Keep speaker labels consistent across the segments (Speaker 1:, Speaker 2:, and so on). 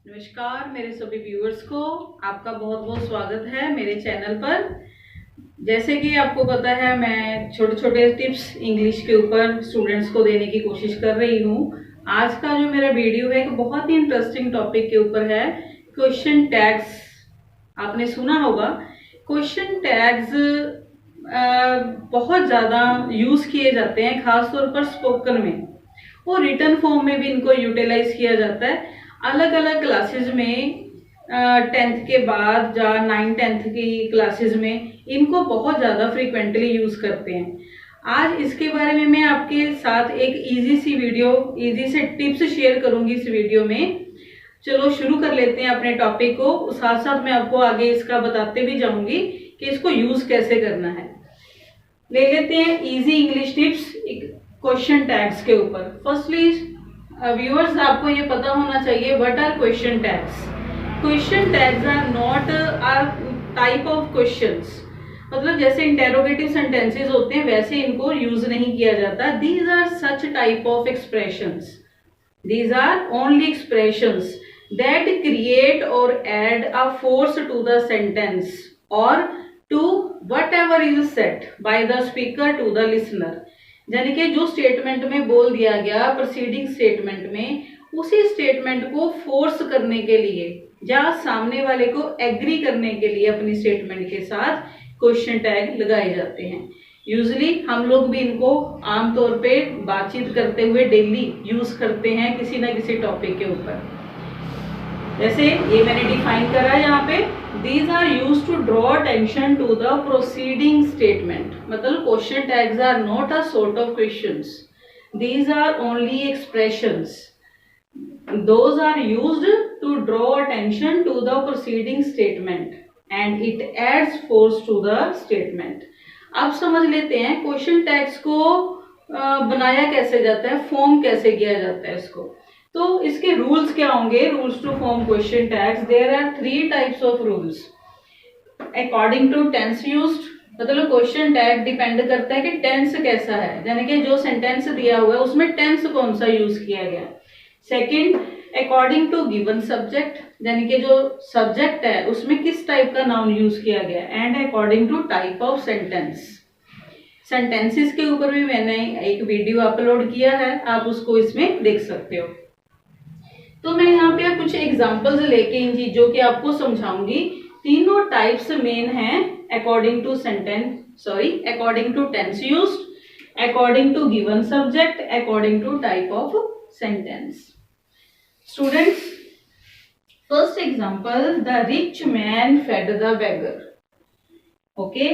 Speaker 1: नमस्कार मेरे सभी व्यूअर्स को आपका बहुत बहुत स्वागत है मेरे चैनल पर। जैसे कि आपको पता है मैं छोटे छोटे टिप्स इंग्लिश के ऊपर स्टूडेंट्स को देने की कोशिश कर रही हूँ। आज का जो मेरा वीडियो है एक बहुत ही इंटरेस्टिंग टॉपिक के ऊपर है, क्वेश्चन टैग्स। आपने सुना होगा क्वेश्चन टैग्स बहुत ज़्यादा यूज़ किए जाते हैं, खासतौर पर स्पोकन में और रिटर्न फॉर्म में भी इनको यूटिलाइज किया जाता है। अलग अलग क्लासेस में 10th के बाद या 9th-10th की क्लासेस में इनको बहुत ज़्यादा फ्रीक्वेंटली यूज़ करते हैं। आज इसके बारे में मैं आपके साथ एक इजी सी वीडियो, इजी से टिप्स शेयर करूंगी इस वीडियो में। चलो शुरू कर लेते हैं अपने टॉपिक को। साथ साथ मैं आपको आगे इसका बताते भी जाऊंगी कि इसको यूज़ कैसे करना है। ले लेते हैं easy English tips question tags के ऊपर। फर्स्टली व्यूअर्स, आपको ये पता होना चाहिए what are question tags. Question tags are not are type of questions, मतलब जैसे इंटेरोगेटिव सेंटेंसेस होते हैं वैसे इनको यूज नहीं किया जाता। These are such type of expressions, these are only expressions that create और add a force to the sentence और to whatever is said by the speaker to the listener. यानी कि जो स्टेटमेंट में बोल दिया गया प्रीसीडिंग स्टेटमेंट में, उसी स्टेटमेंट को फोर्स करने के लिए या सामने वाले को एग्री करने के लिए अपनी स्टेटमेंट के साथ क्वेश्चन टैग लगाए जाते हैं। यूजली हम लोग भी इनको आमतौर पे बातचीत करते हुए डेली यूज करते हैं किसी ना किसी टॉपिक के ऊपर। जैसे ये मैंने डिफाइन करा है यहाँ पे, these are use to draw attention to the proceeding statement. मतलब question tags are not a sort of questions, these are only expressions, those are used to draw attention to the proceeding statement and it adds force to the statement. अब समझ लेते हैं question tags को बनाया कैसे जाता है, form कैसे किया जाता है इसको। तो इसके रूल्स क्या होंगे? Rules to form question tags, there are 3 types of rules according to tense used. मतलब क्वेश्चन टैग डिपेंड करता है कि टेंस कैसा है, यानी कि जो सेंटेंस दिया हुआ है उसमें टेंस कौन सा यूज किया गया। Second, according to given subject, यानी कि जो सब्जेक्ट है उसमें किस टाइप का नाउन यूज किया गया। And according to type of sentence. Sentences के ऊपर भी मैंने एक वीडियो अपलोड किया है, आप उसको इसमें देख सकते हो। तो मैं यहाँ पे कुछ एग्जांपल्स लेके इन चीजों की आपको समझाऊंगी। तीनों टाइप्स मेन हैं according to according to tense used, according to given subject, according to type of sentence. Students, first example, the rich man fed the beggar. Okay,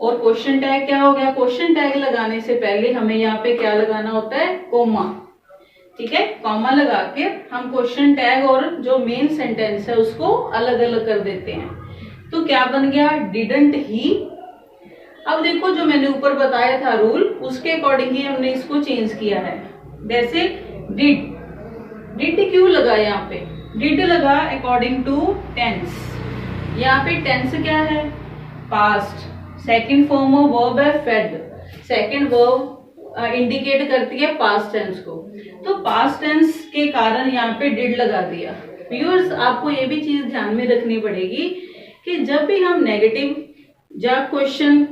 Speaker 1: और क्वेश्चन टैग क्या हो गया? क्वेश्चन टैग लगाने से पहले हमें यहाँ पे क्या लगाना होता है? कोमा। ठीक है, कॉमा लगा के हम क्वेश्चन टैग और जो मेन सेंटेंस है उसको अलग अलग कर देते हैं। तो क्या बन गया? Didn't he. अब देखो जो मैंने ऊपर बताया था रूल, उसके अकॉर्डिंग ही हमने इसको चेंज किया है। जैसे डिड क्यों लगा? यहाँ पे डिड लगा अकॉर्डिंग टू टेंस। यहाँ पे टेंस क्या है? Past. Second form of verb है फेड। सेकंड वर्ब इंडिकेट करती है पास्ट टेंस को, तो पास्ट टेंस के कारण यहाँ पे डिड लगा दिया। व्यूअर्स, आपको ये भी चीज ध्यान में रखनी पड़ेगी कि जब भी हम नेगेटिव या क्वेश्चन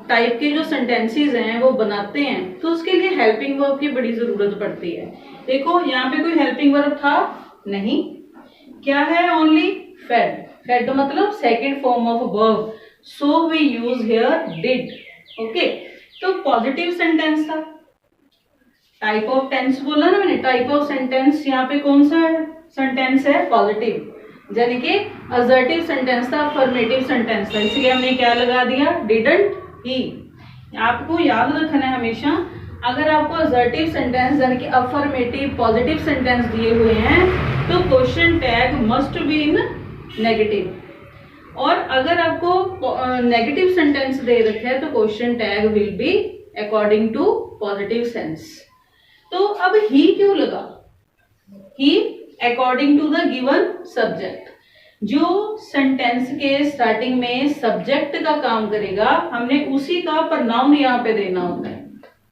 Speaker 1: टाइप के जो सेंटेंसेस हैं वो बनाते हैं तो उसके लिए हेल्पिंग वर्ब की बड़ी जरूरत पड़ती है। देखो यहाँ पे कोई हेल्पिंग वर्ब था नहीं, क्या है? Only fed. फेड मतलब second form of verb, so we use here did. Okay, तो पॉजिटिव सेंटेंस था। टाइप ऑफ टेंस बोला ना मैंने, टाइप ऑफ सेंटेंस यहाँ पे कौन सा सेंटेंस है? पॉजिटिव, यानी कि असर्टिव सेंटेंस था, अफर्मेटिव सेंटेंस था, इसलिए हमने क्या लगा दिया? Didn't he. आपको याद रखना है हमेशा, अगर आपको असर्टिव सेंटेंस यानी कि अफर्मेटिव पॉजिटिव सेंटेंस दिए हुए हैं तो question tag must be in negative, और अगर आपको नेगेटिव सेंटेंस दे रखा है तो question tag will be according to positive sense. तो अब ही क्यों लगा? He according to the given subject. जो सेंटेंस के स्टार्टिंग में सब्जेक्ट का काम करेगा, हमने उसी का प्रनाउन यहाँ पे देना होता है।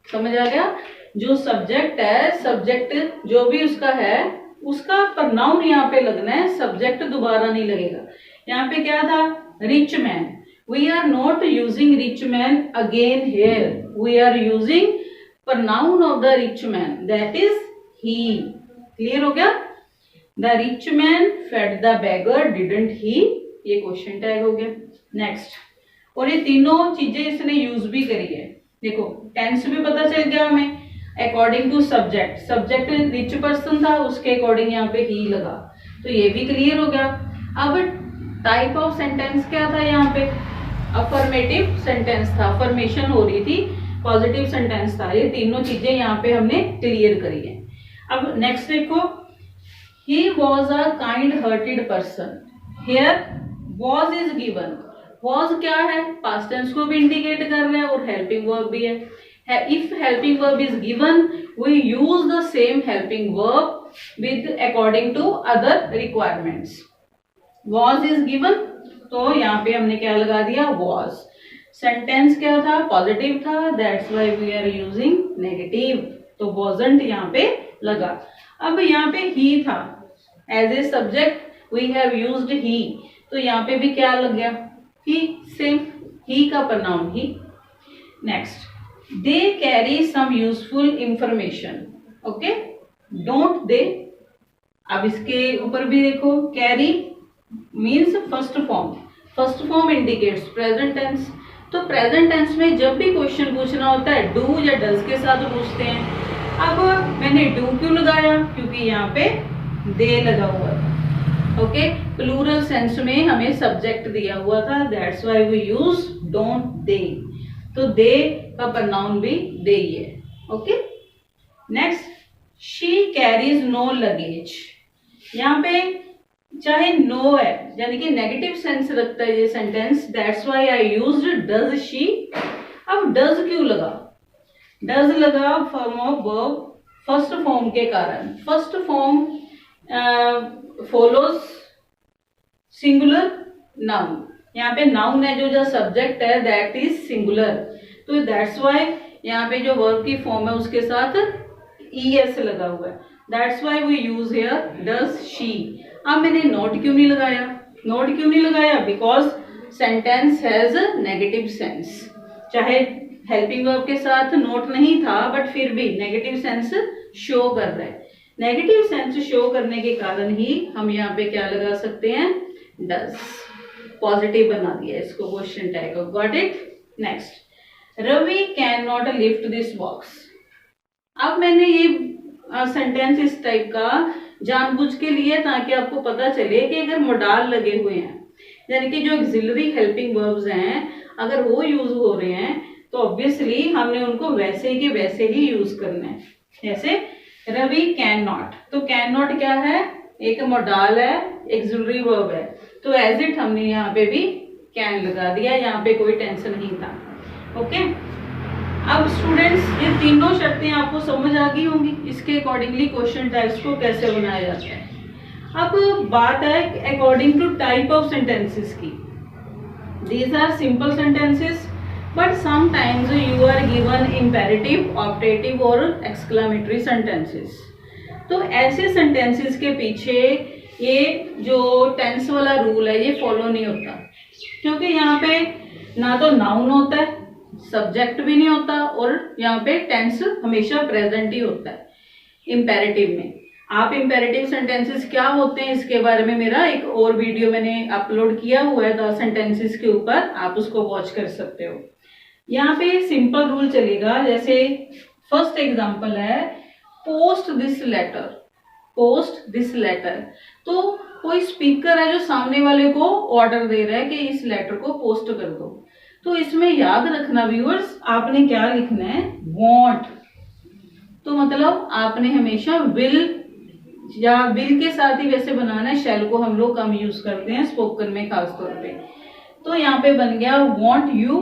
Speaker 1: समझ आ गया? जो सब्जेक्ट है, सब्जेक्ट जो भी उसका है उसका प्रनाउन यहाँ पे लगना है, सब्जेक्ट दोबारा नहीं लगेगा। यहाँ पे क्या था, rich man, we are not using rich man again here, we are using pronoun of the rich man, that is he. Clear हो गया? The rich man fed the beggar didn't he, ये क्वेश्चन टैग हो गया। Next, और ये तीनों चीजें इसने यूज भी करी है। देखो टेंस भी पता चल गया हमें, according to subject, subject rich person था, उसके अकॉर्डिंग यहाँ पे ही लगा, तो ये भी क्लियर हो गया। अब टाइप ऑफ सेंटेंस क्या था यहाँ पे, अफर्मेटिव सेंटेंस था, अफर्मेशन हो रही थी, पॉजिटिव सेंटेंस था। ये तीनों चीजें यहाँ पे हमने क्लियर करी है। अब नेक्स्ट देखो, he was a kind hearted person, here was is given, was क्या है, पास्ट टेंस को भी इंडिकेट कर रहा है और हेल्पिंग वर्ब भी है। If helping verb is given, we use the same helping verb with according to other requirements. Was is given, तो यहाँ पे हमने क्या लगा दिया, was। सेंटेंस क्या था, पॉजिटिव था, that's why we are using negative, तो wasn't यहाँ पे लगा। अब यहाँ पे he था, as a subject we have used he, तो यहाँ पे भी क्या लग गया, he, same, he का pronoun he। Next, they carry some useful information, okay, don't they। अब इसके ऊपर भी देखो, carry means first form, first form indicates present tense, तो प्रेजेंट टेंस में जब भी क्वेश्चन पूछना होता है डू या डज के साथ पूछते हैं। अब मैंने डू क्यों लगाया, क्योंकि यहाँ पे दे लगा हुआ था, ओके, प्लूरल सेंस में हमें सब्जेक्ट दिया हुआ था, that's why we use don't they, तो दे का प्रनाउन भी दे ही है, okay. Next, she carries no luggage, यहाँ पे चाहे नो है यानी कि नेगेटिव सेंस रखता है ये sentence, that's why I used does she. अब डज क्यों लगा, डज लगा form of verb first form के कारण, first form follows singular noun, यहाँ पे नाउन है जो सब्जेक्ट है दैट इज सिंगुलर, तो दैट्स व्हाई यहाँ पे जो वर्ब की फॉर्म है उसके साथ es लगा हुआ है, that's why we use here does she. अब मैंने नॉट क्यों नहीं लगाया, नॉट क्यों नहीं लगाया, because sentence has negative sense, चाहे हेल्पिंग वर्ब के साथ नॉट नहीं था बट फिर भी नेगेटिव सेंस शो कर रहा है, नेगेटिव सेंस शो करने के कारण ही हम यहाँ पे क्या लगा सकते हैं, डज, पॉजिटिव बना दिया इसको question tag, got it. Next, Ravi can not lift this box. अब मैंने ये सेंटेंस इस टाइप का जानबूझ के लिए ताकि आपको पता चले कि अगर मोडाल लगे हुए हैं यानी कि जो एक्सिलरी हेल्पिंग वर्ब्स हैं अगर वो यूज हो रहे हैं तो ऑब्वियसली हमने उनको वैसे के वैसे ही यूज करना है। जैसे रवि कैन नॉट, तो कैन नॉट क्या है, एक मोडाल है, एक्सिलरी वर्ब है, तो एज इट हमने यहाँ पे भी कैन लगा दिया, यहाँ पे कोई टेंशन नहीं था, ओके। अब स्टूडेंट्स ये तीनों शर्तें आपको समझ आ गई होंगी, इसके अकॉर्डिंगली क्वेश्चन टाइप्स को कैसे बनाया जाता है। अब बात है according to type of sentences की, these are simple sentences but sometimes you are given imperative, optative और एक्सक्लेमेटरी सेंटेंसेस। तो ऐसे सेंटेंसेस के पीछे ये जो टेंस वाला रूल है ये फॉलो नहीं होता, क्योंकि यहाँ पे ना तो नाउन होता है, सब्जेक्ट भी नहीं होता और यहाँ पे टेंस हमेशा प्रेजेंट ही होता है इंपेरेटिव में। आप इंपेरेटिव सेंटेंसेस क्या होते हैं इसके बारे में मेरा एक और वीडियो मैंने अपलोड किया हुआ है 10 सेंटेंसेस के ऊपर, आप उसको वॉच कर सकते हो। यहाँ पे सिंपल रूल चलेगा, जैसे फर्स्ट एग्जांपल है post this letter, post this letter, तो कोई स्पीकर है जो सामने वाले को ऑर्डर दे रहा है कि इस लेटर को पोस्ट कर दो, तो इसमें याद रखना व्यूअर्स आपने क्या लिखना है, वांट, तो मतलब आपने हमेशा विल या विल के साथ ही वैसे बनाना है, शैल को हम लोग कम यूज करते हैं स्पोकन में खास तौर पे, तो यहाँ पे बन गया वांट यू,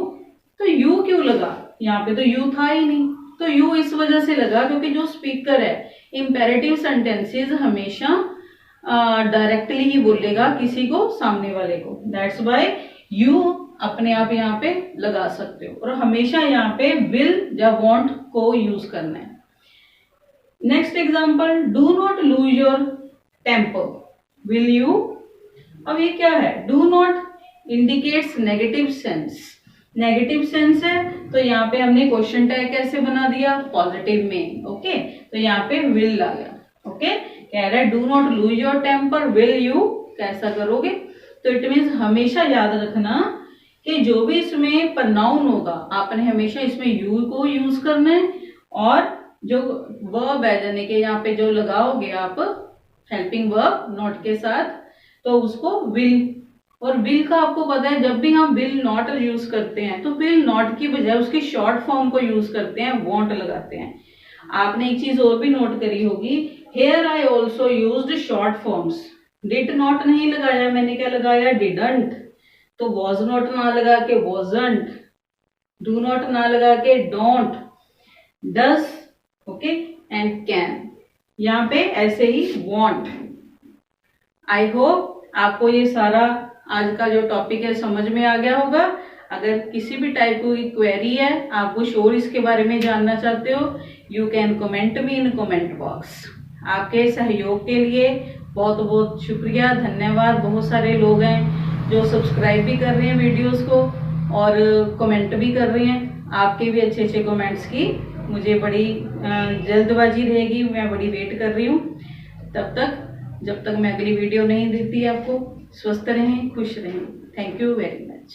Speaker 1: तो यू क्यों लगा, यहाँ पे तो यू था ही नहीं, तो यू इस वजह से लगा क्योंकि जो स्पीकर है इंपेरेटिव सेंटेंसेस हमेशा डायरेक्टली ही बोलेगा किसी को, सामने वाले को, दैट्स व्हाई यू अपने आप यहाँ पे लगा सकते हो और हमेशा यहाँ पे विल या वांट को यूज करना है। Next example, do not lose your temper, will you. अब ये क्या है, do not indicates negative sense, negative sense है तो यहाँ पे हमने क्वेश्चन टैग कैसे बना दिया, पॉजिटिव में। ओके, तो यहाँ पे विल आ गया। ओके, कह रहा है do not lose your temper, will you कैसा करोगे। तो इट मीन्स हमेशा याद रखना कि जो भी इसमें प्रोनाउन होगा आपने हमेशा इसमें यू को यूज करना है, और जो वर्ब है यानी कि यहाँ पे जो लगाओगे आप हेल्पिंग वर्ब नॉट के साथ, तो उसको विल। और विल का आपको पता है जब भी हम विल नॉट यूज करते हैं तो विल नॉट की बजाय उसकी शॉर्ट फॉर्म को यूज करते हैं, वॉन्ट लगाते हैं। आपने एक चीज और भी नोट करी होगी, here I also used short forms. Did not नहीं लगाया मैंने, क्या लगाया, डिडंट। तो वॉज नॉट ना लगा के वॉजंट, डू नॉट ना लगा के don't, does, okay, and can. यहाँ पे ऐसे ही वॉन्ट। आई होप आपको ये सारा आज का जो टॉपिक है समझ में आ गया होगा। अगर किसी भी टाइप की क्वेरी है, आप कुछ और इसके बारे में जानना चाहते हो, you can comment me in comment box. आपके सहयोग के लिए बहुत बहुत शुक्रिया, धन्यवाद। बहुत सारे लोग हैं जो सब्सक्राइब भी कर रहे हैं वीडियोस को और कमेंट भी कर रहे हैं। आपके भी अच्छे अच्छे कमेंट्स की मुझे बड़ी जल्दबाजी रहेगी, मैं बड़ी वेट कर रही हूँ। तब तक, जब तक मैं अगली वीडियो नहीं देती आपको, स्वस्थ रहें, खुश रहें। Thank you very much.